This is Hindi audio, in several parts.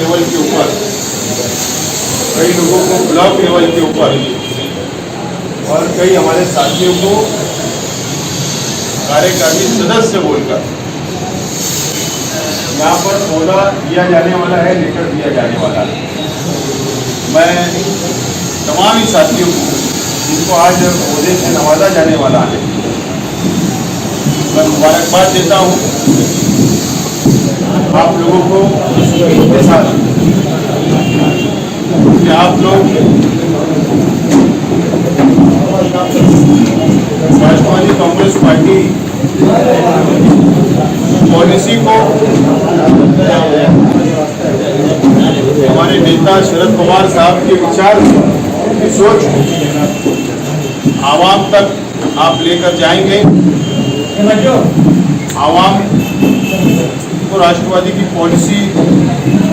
लेवल के ऊपर, कई लोगों को ब्लॉक लेवल के ऊपर और कई हमारे साथियों को कार्यकारिणी सदस्य बोलकर यहाँ पर पौधा दिया जाने वाला है, लेकर दिया जाने वाला है। मैं तमाम ही साथियों को जिनको आज पौधे से नवाजा जाने वाला है, मैं मुबारकबाद देता हूँ। आप लोगों को इस उम्मीद के साथ कि आप लोग राष्ट्रवादी कांग्रेस पार्टी पॉलिसी को हमारे नेता शरद पवार साहब के विचार की सोच आवाम तक आप लेकर जाएंगे। आवाम को राष्ट्रवादी की पॉलिसी,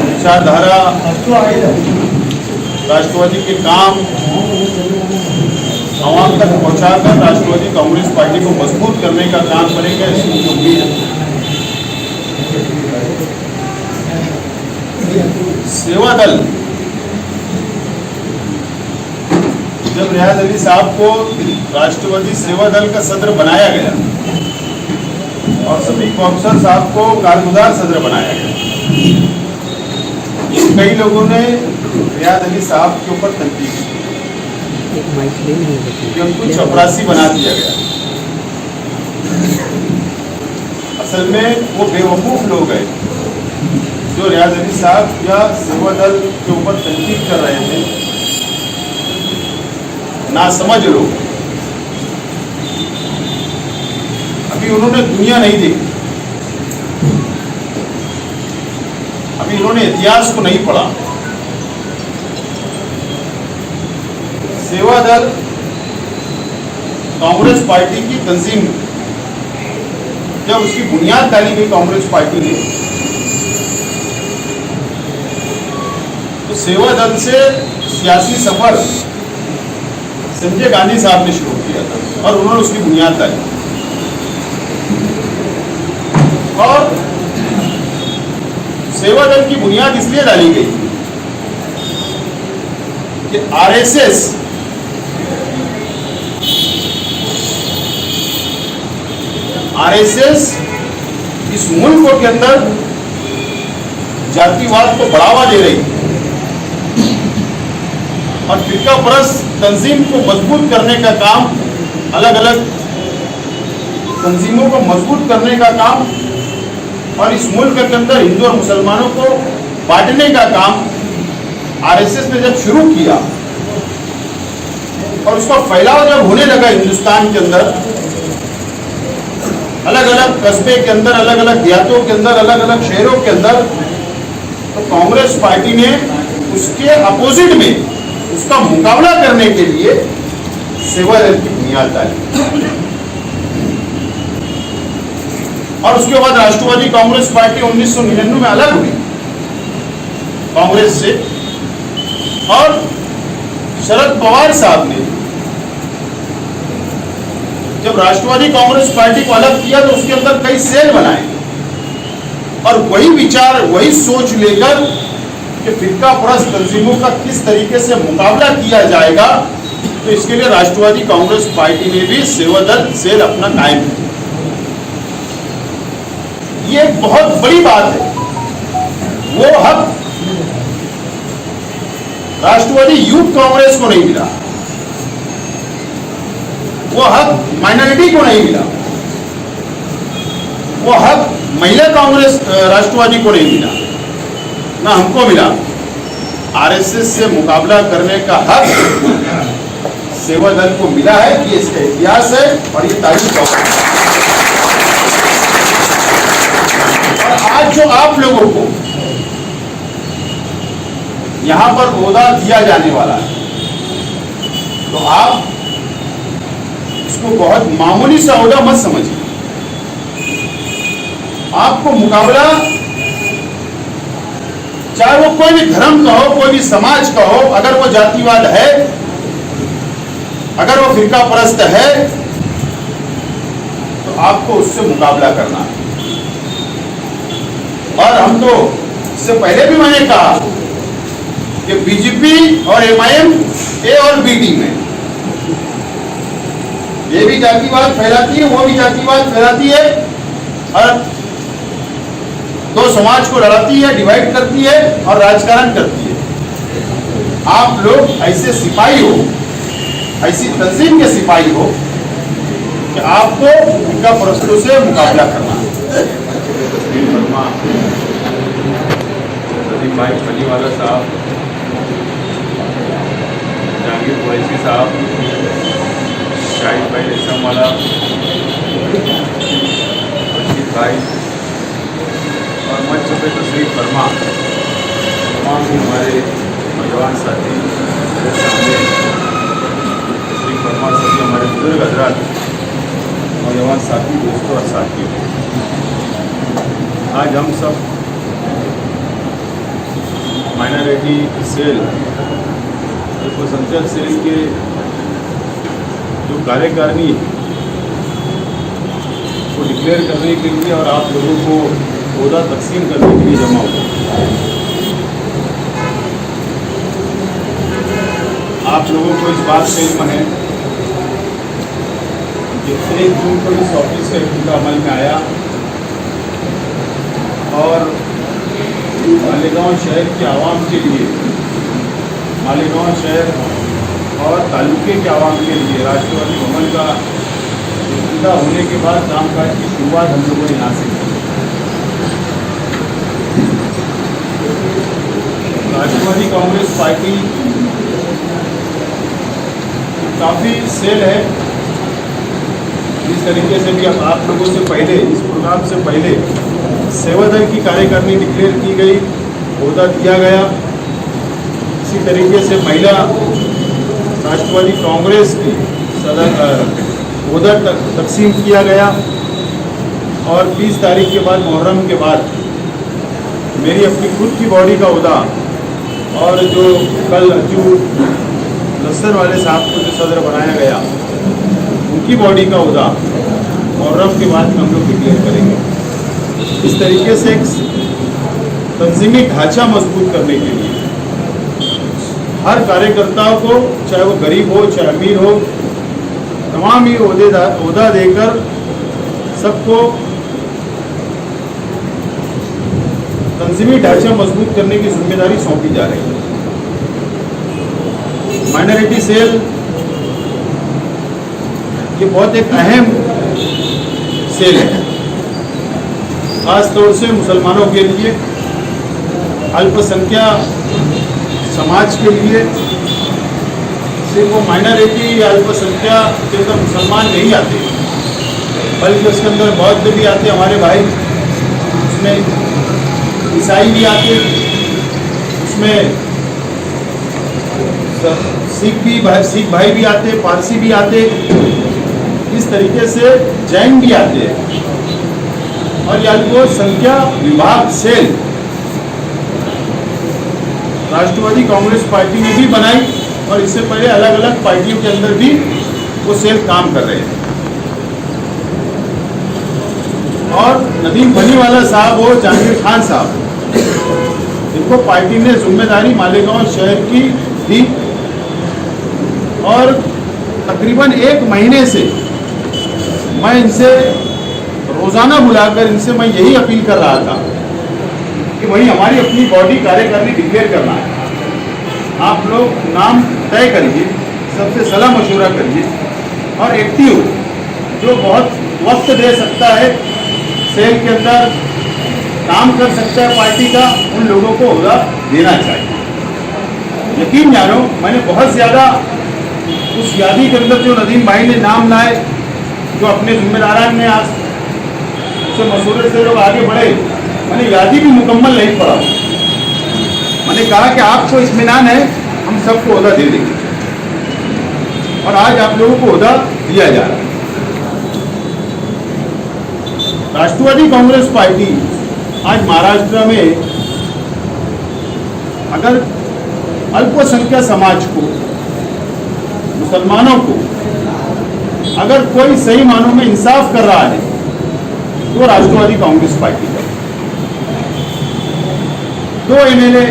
विचारधारा, राष्ट्रवादी के काम आवाम तक पहुंचाकर राष्ट्रवादी कांग्रेस पार्टी को मजबूत करने का काम करेगा, इसकी उम्मीद है। सेवा दल, जब रियाज अली साहब को राष्ट्रवादी सेवा दल का सदर बनाया गया और सभी कौंसलर साहब को कारगुजार सदर बनाया गया, कई लोगों ने रियाज अली साहब के ऊपर तनकीद की कि उनको चपरासी बना दिया गया। असल में वो बेवकूफ लोग हैं जो रियाज अली साहब या सेवा दल के ऊपर तनकीद कर रहे थे, ना समझ लोग। अभी उन्होंने दुनिया नहीं देखी, अभी उन्होंने इतिहास को नहीं पढ़ा। सेवा दल कांग्रेस पार्टी की तंजीम, जब उसकी बुनियाद डाली गई कांग्रेस पार्टी ने, तो सेवा दल से सियासी सफर संजय गांधी साहब ने शुरू किया था और उन्होंने उसकी बुनियाद डाली। और सेवा दल की बुनियाद इसलिए डाली गई कि आरएसएस इस मुल्क के अंदर जातिवाद को बढ़ावा दे रही और फिरका परस्त तंजीम को मजबूत करने का काम, अलग अलग तंजीमों को मजबूत करने का काम और इस मुल्क के अंदर हिंदू और मुसलमानों को बांटने का काम आरएसएस ने जब शुरू किया और उसका फैलाव जब होने लगा हिंदुस्तान के अंदर, अलग अलग कस्बे के अंदर, अलग अलग देहातों के अंदर, अलग अलग शहरों के अंदर, तो कांग्रेस पार्टी ने उसके अपोजिट में उसका मुकाबला करने के लिए सेवा दल की बुनियाद डाली। और उसके बाद राष्ट्रवादी कांग्रेस पार्टी 1999 में अलग हुई कांग्रेस से, और शरद पवार साहब ने जब राष्ट्रवादी कांग्रेस पार्टी को अलग किया तो उसके अंदर कई सेल बनाए और वही विचार, वही सोच लेकर कि फिरका परस्त तंजीमों का किस तरीके से मुकाबला किया जाएगा, तो इसके लिए राष्ट्रवादी कांग्रेस पार्टी ने भी सेवा दल सेल अपना कायम किया। ये एक बहुत बड़ी बात है। वो हक राष्ट्रवादी यूथ कांग्रेस को नहीं मिला, वो हक माइनॉरिटी को नहीं मिला, वो हक महिला कांग्रेस राष्ट्रवादी को नहीं मिला, ना हमको मिला। आरएसएस से मुकाबला करने का हक सेवा दल को मिला है। ये इसका इतिहास है और ये तारीख है। और आज जो आप लोगों को यहां पर ओहदा दिया जाने वाला है, तो आप इसको बहुत मामूली सा ओहदा मत समझिए। आपको मुकाबला, चाहे वो कोई भी धर्म का हो, कोई भी समाज का हो, अगर वो जातिवाद है, अगर वो फिरका परस्त है, तो आपको उससे मुकाबला करना है। और हम तो इससे पहले भी मैंने कहा कि बीजेपी और एमआईएम ए और बी टीम है, ये भी जातिवाद फैलाती है, वो भी जातिवाद फैलाती है और दो समाज को लड़ाती है, डिवाइड करती है और राजकारण करती है। आप लोग ऐसे सिपाही हो, ऐसी तंजीम के सिपाही हो कि आपको इनका परस्तों से मुकाबला करना है। प्रदीप भाई फलीवाला साहब, जहांगीर कुरैशी साहब, शाहिद भाई रेशम वाला, रशीद भाई और मंच पे तशरीफ फरमा तमाम भी हमारे नौजवान साथी मेरे सामने तशरीफ फरमा, सभी हमारे बुजुर्ग हजरात, नौजवान साथी, दोस्तों और साथियों, आज हम सब माइनॉरिटी सेल, अल्पसंख्यक सेल के जो कार्यकारिणी को डिक्लेयर करने के लिए और आप लोगों को ओहदा तकसीम करने के लिए जमा हुआ। आप लोगों को इस बात से इल्म है कि 1 जून को इस ऑफिस का एक अमल में आया और मालेगांव शहर के आवाम के लिए, मालेगांव शहर और तालुके के आवाम के लिए राष्ट्रवादी भवन का इफ्तिताह होने के बाद कामकाज की शुरुआत हम लोगों ने यहाँ से की। राष्ट्रवादी कांग्रेस पार्टी काफ़ी सेल है। जिस तरीके से भी अब आप लोगों से पहले, इस प्रोग्राम से पहले सेवादल की कार्यकारिणी डिक्लेयर की गई, ओहदा दिया गया, इसी तरीके से महिला राष्ट्रवादी कांग्रेस की ओहदा तकसीम किया गया और 20 तारीख के बाद, मुहर्रम के बाद, मेरी अपनी खुद की बॉडी का ओहदा और जो कल अज्जू लस्सन वाले साहब को जो सदर बनाया गया उनकी बॉडी का ओहदा मुहर्रम के बाद हम लोग डिक्लेयर करेंगे। इस तरीके से एक तंजीमी ढांचा मजबूत करने के लिए हर कार्यकर्ताओं को, चाहे वो गरीब हो चाहे अमीर हो, तमाम ही ओहदा देकर सबको तंजीमी ढांचा मजबूत करने की जिम्मेदारी सौंपी जा रही है। माइनॉरिटी सेल ये बहुत एक अहम सेल है, खास तौर से मुसलमानों के लिए, अल्पसंख्यक समाज के लिए। सिर्फ वो माइनॉरिटी या अल्पसंख्यक के अंदर मुसलमान नहीं आते, बल्कि उसके अंदर बौद्ध भी आते हमारे भाई, उसमें ईसाई भी आते, उसमें सिख भाई भी आते, पारसी भी आते, इस तरीके से जैन भी आते हैं। और ये अल्पसंख्यक विभाग सेल राष्ट्रवादी कांग्रेस पार्टी ने भी बनाई और इससे पहले अलग अलग पार्टियों के अंदर भी वो सेल काम कर रहे हैं। और नदीम फलीवाला साहब और जहांगीर खान साहब, इनको पार्टी ने जिम्मेदारी मालेगांव शहर की दी और तकरीबन 1 महीने से मैं इनसे रोज़ाना बुलाकर इनसे मैं यही अपील कर रहा था कि वही हमारी अपनी बॉडी कार्यकारिणी डिक्लेयर करना है। आप लोग नाम तय करिए, सबसे सलाह मशवरा करिए और एक्टिव जो बहुत वक्त दे सकता है, सेल के अंदर काम कर सकता है पार्टी का, उन लोगों को ओहदा देना चाहिए। यकीन जानो, मैंने बहुत ज़्यादा उस यादी के अंदर जो नदीम भाई ने नाम लाए, जो अपने जिम्मेदारान में आज उससे मशवरे से लोग आगे बढ़े, मैंने यादी भी मुकम्मल नहीं पढ़ा। मैंने कहा कि आपको इत्मीनान है, हम सबको ओहदा दे देंगे और आज आप लोगों को ओहदा दिया जा रहा है। राष्ट्रवादी कांग्रेस पार्टी आज महाराष्ट्र में अगर अल्पसंख्यक समाज को, मुसलमानों को अगर कोई सही मानों में इंसाफ कर रहा है तो राष्ट्रवादी कांग्रेस पार्टी का। 2 एमएलए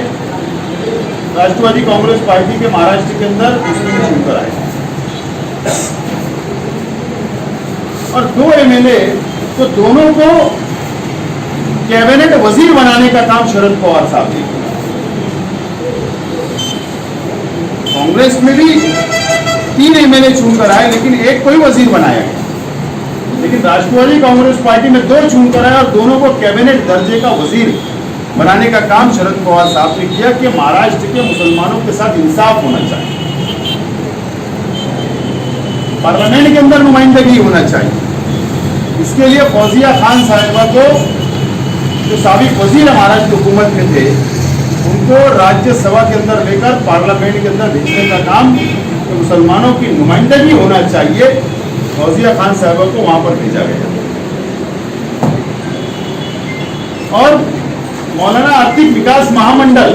राष्ट्रवादी कांग्रेस पार्टी के महाराष्ट्र के अंदर मुस्लिम चुनकर आए और 2 एमएलए तो दोनों को कैबिनेट वजीर बनाने का काम शरद पवार साहब ने किया। कांग्रेस में भी 3 एमएलए चुनकर आए लेकिन एक को ही वजीर बनाया गया, लेकिन राष्ट्रवादी कांग्रेस पार्टी में 2 चुनकर आए और दोनों को कैबिनेट दर्जे का वजीर बनाने का काम शरद पवार साहब ने किया कि महाराष्ट्र के मुसलमानों के साथ इंसाफ होना चाहिए, पार्लियामेंट के अंदर नुमाइंदगी होना चाहिए। इसके लिए फौजिया खान साहिबा को, जो साबिक वजीर महाराष्ट्र हुकूमत में थे, उनको राज्यसभा के अंदर लेकर पार्लियामेंट के अंदर भेजने का काम, तो मुसलमानों की नुमाइंदगी होना चाहिए, फौजिया खान साहिबा को वहां पर भेजा गया। और मौलाना आर्थिक विकास महामंडल,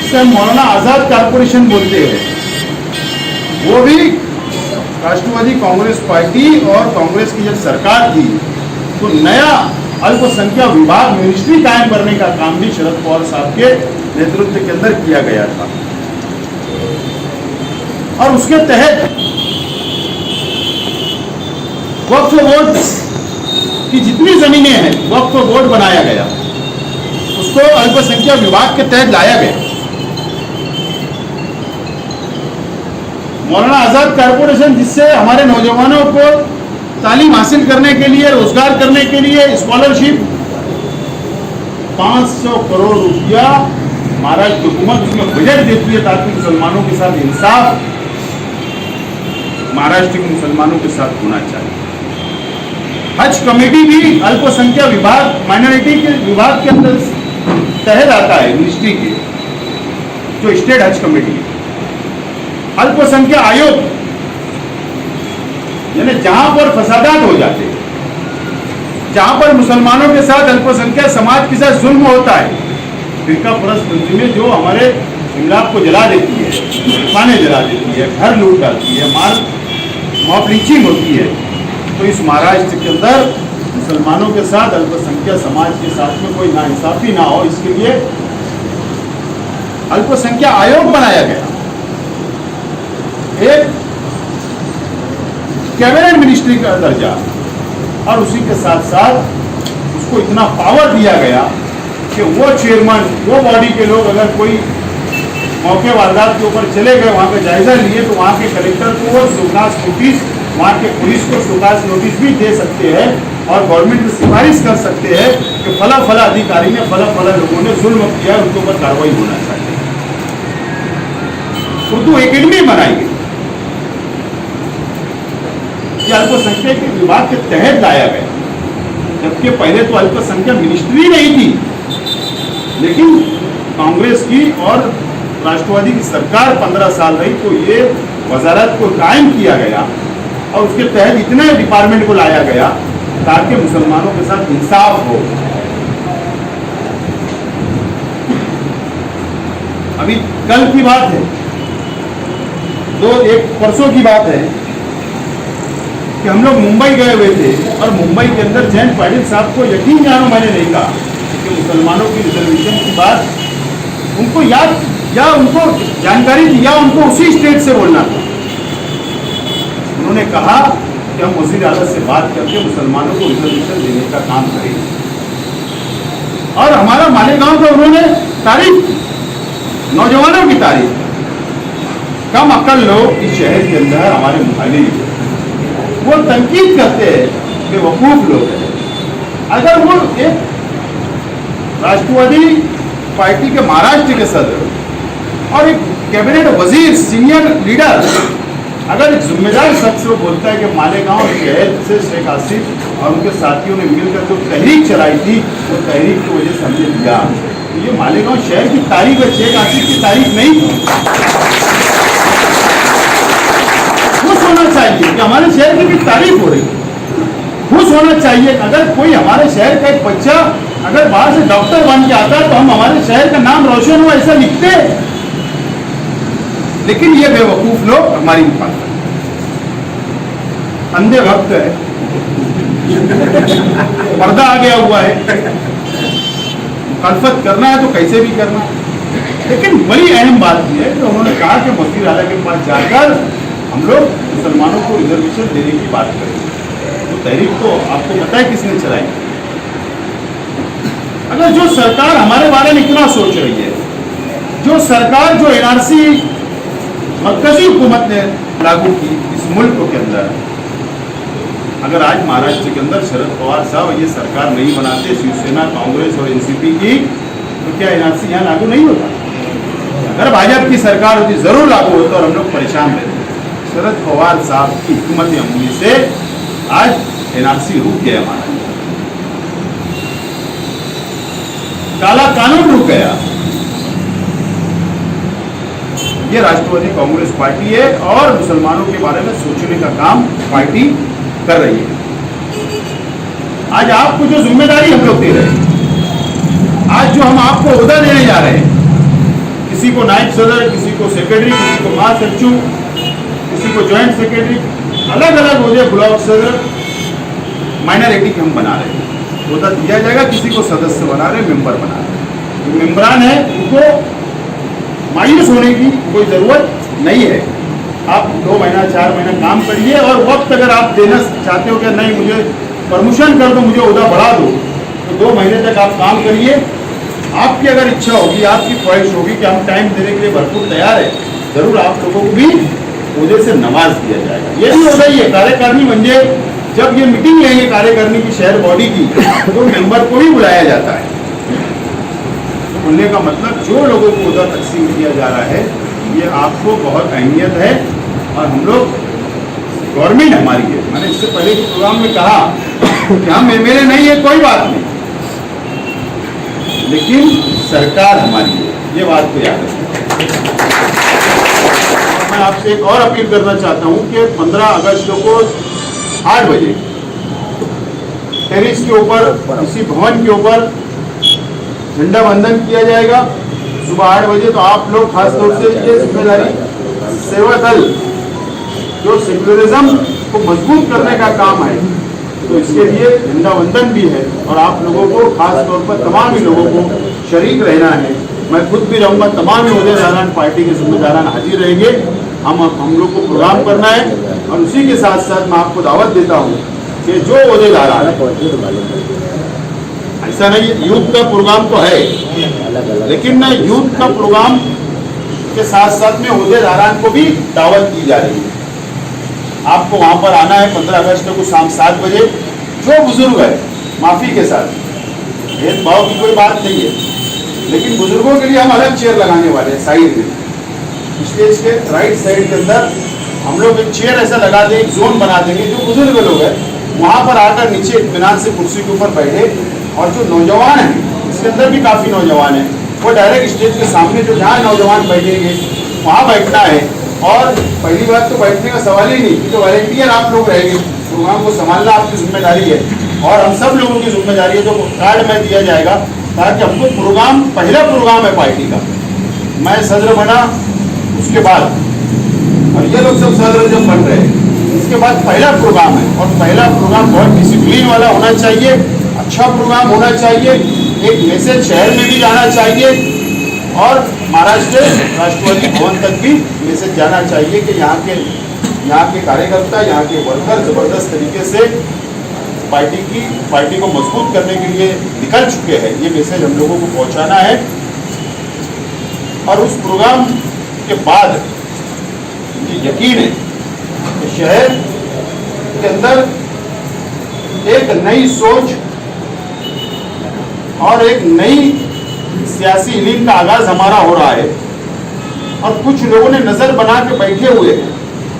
से मौलाना आजाद कारपोरेशन बोलते हैं, वो भी राष्ट्रवादी कांग्रेस पार्टी और कांग्रेस की जब सरकार थी तो नया अल्पसंख्यक विभाग मिनिस्ट्री कायम करने का काम भी शरद पवार साहब के नेतृत्व के अंदर किया गया था। और उसके तहत वक्फ बोर्ड की जितनी जमीनें हैं वक्फ बोर्ड बनाया गया, उसको अल्पसंख्यक विभाग के तहत लाया गया। मौलाना आजाद कारपोरेशन, जिससे हमारे नौजवानों को तालीम हासिल करने के लिए, रोजगार करने के लिए स्कॉलरशिप 500 करोड़ रुपया महाराष्ट्र हुकूमत उसमें बजट देती है ताकि मुसलमानों के साथ इंसाफ महाराष्ट्र के मुसलमानों के साथ होना चाहिए। हज कमेटी भी अल्पसंख्यक विभाग, माइनॉरिटी के विभाग के अंदर तहत आता है मिनिस्ट्री के, जो स्टेट हज कमेटी है। अल्पसंख्यक आयोग, यानी जहां पर फसादात हो जाते हैं, जहां पर मुसलमानों के साथ अल्पसंख्यक समाज के साथ जुल्म होता है, फिरका परस्त तंजीमें जो हमारे इमलाक को जला देती है, दुकानें जला देती है, घर लूट डालती है, मॉब लिंचिंग होती है, तो इस महाराष्ट्र के अंदर मुसलमानों के साथ अल्पसंख्यक समाज के साथ में कोई नाइंसाफी ना हो, इसके लिए अल्पसंख्यक आयोग बनाया गया। एक कैबिनेट मिनिस्ट्री का दर्जा, और उसी के साथ साथ उसको इतना पावर दिया गया कि वो चेयरमैन, वो बॉडी के लोग अगर कोई मौके वारदात के ऊपर चले गए, वहां का जायजा लिए, तो वहां के कलेक्टर को वो शोकास नोटिस, वहां के पुलिस को शोकास नोटिस भी दे सकते हैं और गवर्नमेंट में सिफारिश कर सकते हैं कि फला फला अधिकारी ने, फला फला लोगों ने जुल्म किया, उनके ऊपर कार्रवाई होना चाहिए। उर्दू एकेडमी बनाई गई, अल्पसंख्यक विभाग के तहत लाया गया, जबकि पहले तो अल्पसंख्यक मिनिस्ट्री नहीं थी, लेकिन कांग्रेस की और राष्ट्रवादी की सरकार 15 साल रही तो ये वजारत को कायम किया गया और उसके तहत इतने डिपार्टमेंट को लाया गया ताकि मुसलमानों के साथ इंसाफ हो। अभी कल की बात है, एक परसों की बात है कि हम लोग मुंबई गए हुए थे और मुंबई के अंदर जयंत पाटिल साहब को यकीन जानो मैंने नहीं कहा कि मुसलमानों की रिजर्वेशन की बात उनको याद या उनको जानकारी थी या उनको उसी स्टेट से बोलना था। उन्होंने कहा कि हम वज़ीर आला से बात करके मुसलमानों को रिजर्वेशन देने का काम करेंगे और हमारा मालेगांव का उन्होंने तारीफ की, नौजवानों की तारीफ। कम अक्ल लोग इस शहर के अंदर हमारे मुखालिफ वो तनकीद करते हैं कि वकूफ लोग हैं। अगर वो एक राष्ट्रवादी पार्टी के महाराष्ट्र के सदर और एक कैबिनेट वजीर, सीनियर लीडर, अगर एक जिम्मेदार शख्स को बोलता है कि मालेगांव शहर से शेख आसिफ और उनके साथियों ने मिलकर जो तहरीक चलाई थी वो तहरीक की वजह से हमने दिया, तो ये मालेगांव शहर की तारीख है, शेख आसिफ की तारीख नहीं थी। खुश होना चाहिए कि हमारे शहर की भी तारीफ हो रही है। खुश होना चाहिए अगर कोई हमारे शहर का एक बच्चा अगर बाहर से डॉक्टर बन के आता है तो हम हमारे शहर का नाम रोशन हो ऐसा लिखते हैं, लेकिन ये बेवकूफ लोग हमारी मुखालफत, अंधे भक्त है, पर्दा आ गया हुआ है, खलफत करना है तो कैसे भी करना है। लेकिन बड़ी अहम बात यह है कि उन्होंने कहा कि वजीर आला के पास जाकर हम लोग मुसलमानों को रिजर्वेशन देने की बात करें। तो तहरीक तो आपको पता है किसने चलाई। अगर जो सरकार हमारे बारे में इतना सोच रही है, जो सरकार जो एनआरसी मरकजी हुकूमत ने लागू की इस मुल्क के अंदर, अगर आज महाराष्ट्र के अंदर शरद पवार साहब ये सरकार नहीं बनाते, शिवसेना, कांग्रेस और एनसीपी की, तो क्या एनआरसी यहाँ लागू नहीं होता? अगर भाजपा की सरकार होती जरूर लागू होता और हम लोग परेशान रहते। शरद पवार साहब की हुकूमत अमली से आज एनआरसी रुक गया, हमारा काला कानून रुक गया। ये राष्ट्रवादी कांग्रेस पार्टी है और मुसलमानों के बारे में सोचने का काम पार्टी कर रही है। आज आपको जो जिम्मेदारी हम लोग दे रहे हैं, आज जो हम आपको ओहदा देने जा रहे हैं, किसी को नायब सदर, किसी को सेक्रेटरी, किसी को महासचिव, किसी को ज्वाइंट सेक्रेटरी, अलग अलग ओहदे, ब्लॉक सदर, माइनॉरिटी के हम बना रहे हैं। ओहदा दिया जाएगा, किसी को सदस्य बना रहे, मेंबर बना रहे। जो मेंबरान है उनको मायूस होने की कोई जरूरत नहीं है। आप 2 महीना 4 महीना काम करिए और वक्त अगर आप देना चाहते हो कि नहीं मुझे प्रमोशन कर दो, मुझे ओहदा बढ़ा दो, तो 2 महीने तक आप काम करिए। आपकी अगर इच्छा होगी, आपकी ख्वाहिश होगी कि हम टाइम देने के लिए भरपूर तैयार है, जरूर आप लोगों को भी ओहदे से नवाज दिया जाएगा। ये भी ओहदा ही है कार्यकारिणी, म्हणजे जब ये मीटिंग लेंगे कार्यकारिणी की शहर बॉडी की, तो मेंबर को भी बुलाया जाता है। तो बोलने का मतलब जो लोगों को ओहदा तकसीम किया जा रहा है, ये आपको बहुत अहमियत है। और हम लोग गवर्नमेंट हमारी है, मैंने इससे पहले के प्रोग्राम में कहा कि हम एमएलए नहीं है, कोई बात नहीं, लेकिन सरकार हमारी है, ये बात को याद रखें। मैं आपसे एक और अपील करना चाहता हूं कि 15 अगस्त को 8 बजे टेरिस के ऊपर, किसी भवन के ऊपर झंडा वंदन किया जाएगा सुबह 8 बजे। तो आप लोग खासतौर से ये जिम्मेदारी, सेवा दल जो सेक्युलरिज्म को मजबूत करने का काम है, तो इसके लिए झंडा वंदन भी है और आप लोगों को खास तौर पर तमाम ही लोगों को शरीक रहना है। मैं खुद भी रहूँगा, तमाम ही ओहदेदारान पार्टी के जिम्मेदारान हाजिर रहेंगे। हम लोग को प्रोग्राम करना है और उसी के साथ साथ मैं आपको दावत देता हूँ कि जो ओहदेदारान, ऐसा नहीं यूथ का प्रोग्राम तो है, लेकिन यूथ का प्रोग्राम के साथ साथ में ओहदेदारान को भी दावत की जा रही है। आपको वहां पर आना है 15 अगस्त को शाम 7 बजे। जो बुजुर्ग है, माफी के साथ, भेदभाव की कोई बात नहीं है, लेकिन बुजुर्गों के लिए हम अलग चेयर लगाने वाले हैं साइड में, स्टेज के राइट साइड के अंदर हम लोग एक चेयर ऐसा लगा दें, एक जोन बना देंगे। जो बुजुर्ग लोग हैं वहां पर आकर नीचे इत्मीनान से कुर्सी के ऊपर बैठे, और जो नौजवान हैं, इसके अंदर भी काफी नौजवान हैं, वो डायरेक्ट स्टेज के सामने जो जहाँ नौजवान बैठेंगे वहाँ बैठना है। और पहली बात तो बैठने का सवाल ही नहीं, क्योंकि वॉलंटियर आप लोग रहेंगे, प्रोग्राम को संभालना आपकी जिम्मेदारी है और हम सब लोगों की जिम्मेदारी है। जो कार्ड में दिया जाएगा, ताकि हमको प्रोग्राम, पहला प्रोग्राम है पार्टी का, मैं सदर बना उसके बाद, और ये लोग सब सदर जब बन रहे हैं, इसके बाद पहला प्रोग्राम है। और पहला प्रोग्राम बहुत डिसिप्लिन वाला होना चाहिए, अच्छा प्रोग्राम होना चाहिए, एक मैसेज शहर में भी जाना चाहिए और महाराष्ट्र राष्ट्रवादी भवन तक भी मैसेज जाना चाहिए कि यहाँ के कार्यकर्ता, यहाँ के वर्कर जबरदस्त तरीके से पार्टी को मजबूत करने के लिए निकल चुके हैं। ये मैसेज हम लोगों को पहुंचाना है। और उस प्रोग्राम के बाद मुझे यकीन है कि शहर के अंदर एक नई सोच और एक नई सियासी इनिंग का आगाज हमारा हो रहा है। और कुछ लोगों ने नजर बना के बैठे हुए हैं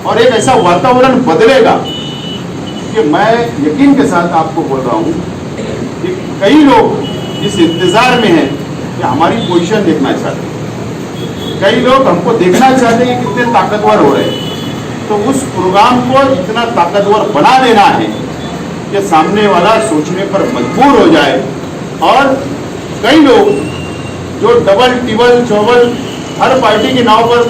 और एक ऐसा वातावरण बदलेगा कि मैं यकीन के साथ आपको बोल रहा हूं कि कई लोग इस इंतजार में हैं कि हमारी पोजीशन देखना चाहते हैं, कई लोग हमको देखना चाहते हैं कि कितने ताकतवर हो रहे हैं। तो उस प्रोग्राम को इतना ताकतवर बना देना है कि सामने वाला सोचने पर मजबूर हो जाए। और कई लोग जो डबल टिबल चौबल हर पार्टी के नाव पर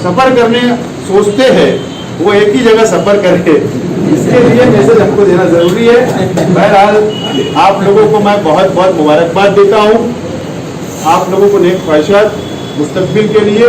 सफर करने सोचते हैं, वो एक ही जगह सफर करके इसके लिए मैसेज हमको देना जरूरी है। बहरहाल आप लोगों को मैं बहुत बहुत मुबारकबाद देता हूँ। आप लोगों को नेक ख्वाहिशात मुस्तकबिल के लिए।